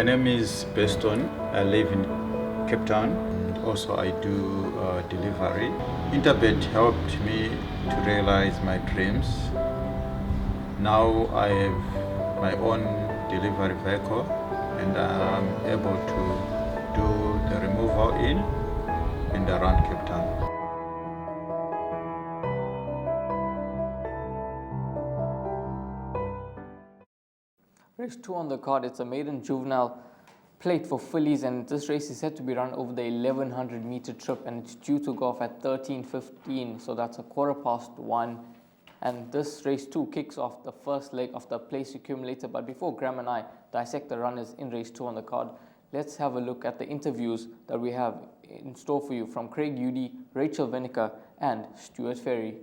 name is Beston. I live in Cape Town. Also, I do delivery. Interbet helped me to realize my dreams. Now I have my own delivery vehicle and I'm able to do the removal in and around Cape Town. Race 2 on the card. It's a maiden juvenile plate for fillies, and this race is set to be run over the 1100 meter trip, and it's due to go off at 13:15, so that's 1:15. And this race 2 kicks off the first leg of the place accumulator. But before Graham and I dissect the runners in race 2 on the card, let's have a look at the interviews that we have in store for you from Craig Udy, Rachel Venniker and Stuart Ferry.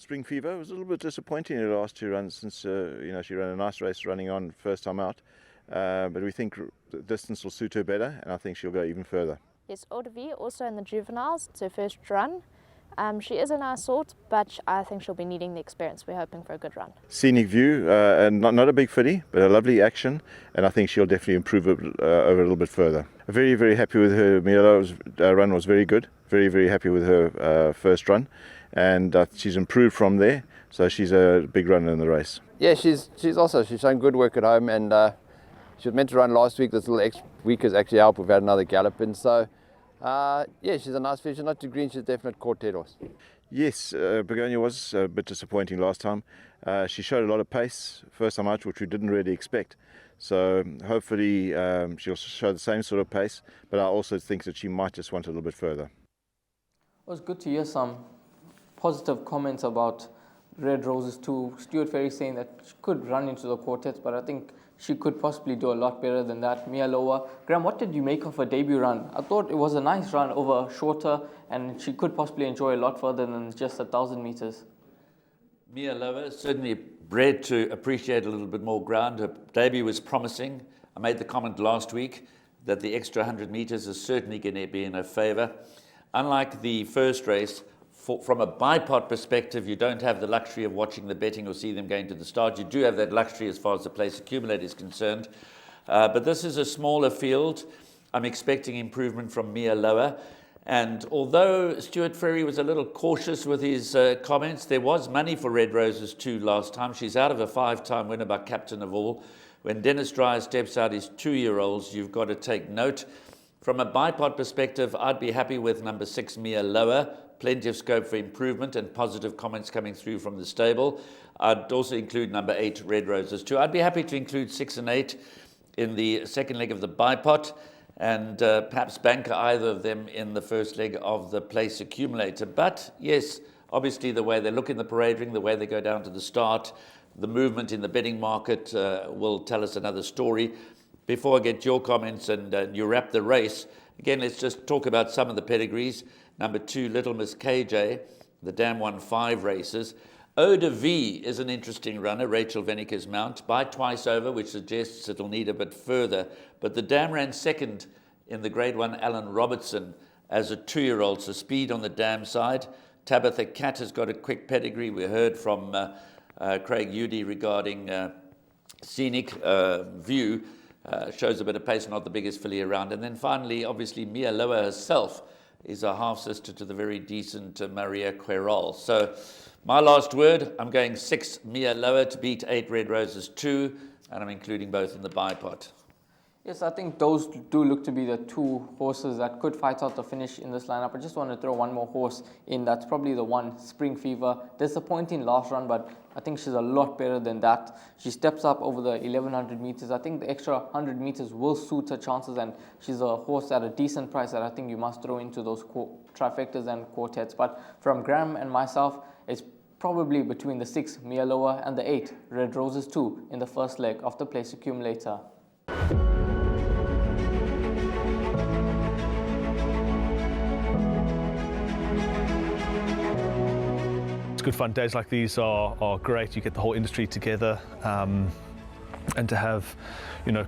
Spring Fever was a little bit disappointing in the last 2 runs since she ran a nice race running on first time out, but we think the distance will suit her better, and I think she'll go even further. Yes, GTV also in the juveniles. It's her first run. She is a nice sort, but I think she'll be needing the experience. We're hoping for a good run. Scenic view, and not a big filly, but a lovely action, and I think she'll definitely improve it over a little bit further. Very, very happy with her. Miela's run was very good. Very, very happy with her first run, and she's improved from there. So she's a big runner in the race. Yeah, she's shown good work at home, and she was meant to run last week. This little week has actually helped. We've had another gallop in, so. Yeah, she's a nice fish. She's not too green. She's a definite quartet horse. Yes, Begonia was a bit disappointing last time. She showed a lot of pace first time out, which we didn't really expect. So hopefully she'll show the same sort of pace, but I also think that she might just want a little bit further. It was good to hear some positive comments about Red Roses too. Stuart Ferry saying that she could run into the quartets, but I think she could possibly do a lot better than that. Mia Loa. Graham, what did you make of her debut run? I thought it was a nice run over shorter, and she could possibly enjoy a lot further than just 1,000 meters. Mia Loa is certainly bred to appreciate a little bit more ground. Her debut was promising. I made the comment last week that the extra 100 meters is certainly going to be in her favor. Unlike the first race, from a bipod perspective, you don't have the luxury of watching the betting or see them going to the start. You do have that luxury as far as the place accumulator is concerned. But this is a smaller field. I'm expecting improvement from Mia Loa. And although Stuart Ferry was a little cautious with his comments, there was money for Red Roses too last time. She's out of a 5-time winner by Captain of All. When Dennis Dreyer steps out his 2-year-olds, you've got to take note. From a bipod perspective, I'd be happy with number 6, Mia Loa. Plenty of scope for improvement and positive comments coming through from the stable. I'd also include number 8, Red Roses too. I'd be happy to include 6 and 8 in the second leg of the bipod, and perhaps banker either of them in the first leg of the place accumulator. But yes, obviously the way they look in the parade ring, the way they go down to the start, the movement in the betting market will tell us another story. Before I get your comments and you wrap the race, again, let's just talk about some of the pedigrees. Number 2, Little Miss KJ, the Dam won 5 races. GTV is an interesting runner, Rachel Venniker's mount, by twice over, which suggests it'll need a bit further. But the Dam ran second in the Grade 1 Alan Robertson as a 2-year-old, so speed on the Dam side. Tabitha Cat has got a quick pedigree. We heard from Craig Udy regarding scenic view. Shows a bit of pace, not the biggest filly around. And then finally, obviously, Mia Loa herself is a half-sister to the very decent Maria Querol. So my last word, I'm going 6 Mia Loa to beat 8 Red Roses 2, and I'm including both in the bipod. Yes, I think those do look to be the 2 horses that could fight out the finish in this lineup. I just want to throw one more horse in. That's probably the one, Spring Fever. Disappointing last run, but I think she's a lot better than that. She steps up over the 1100 meters. I think the extra 100 meters will suit her chances, and she's a horse at a decent price that I think you must throw into those trifectas and quartets. But from Graham and myself, it's probably between the 6 Mia Loa and the 8 Red Roses 2 in the first leg of the place accumulator. It's good fun. Days like these are great. You get the whole industry together, and to have,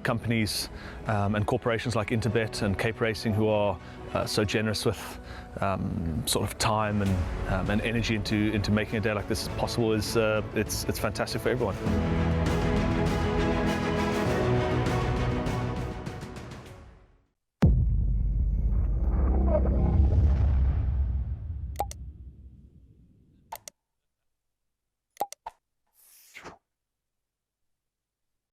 companies and corporations like Interbet and Cape Racing who are so generous with sort of time and energy into making a day like this possible is it's fantastic for everyone.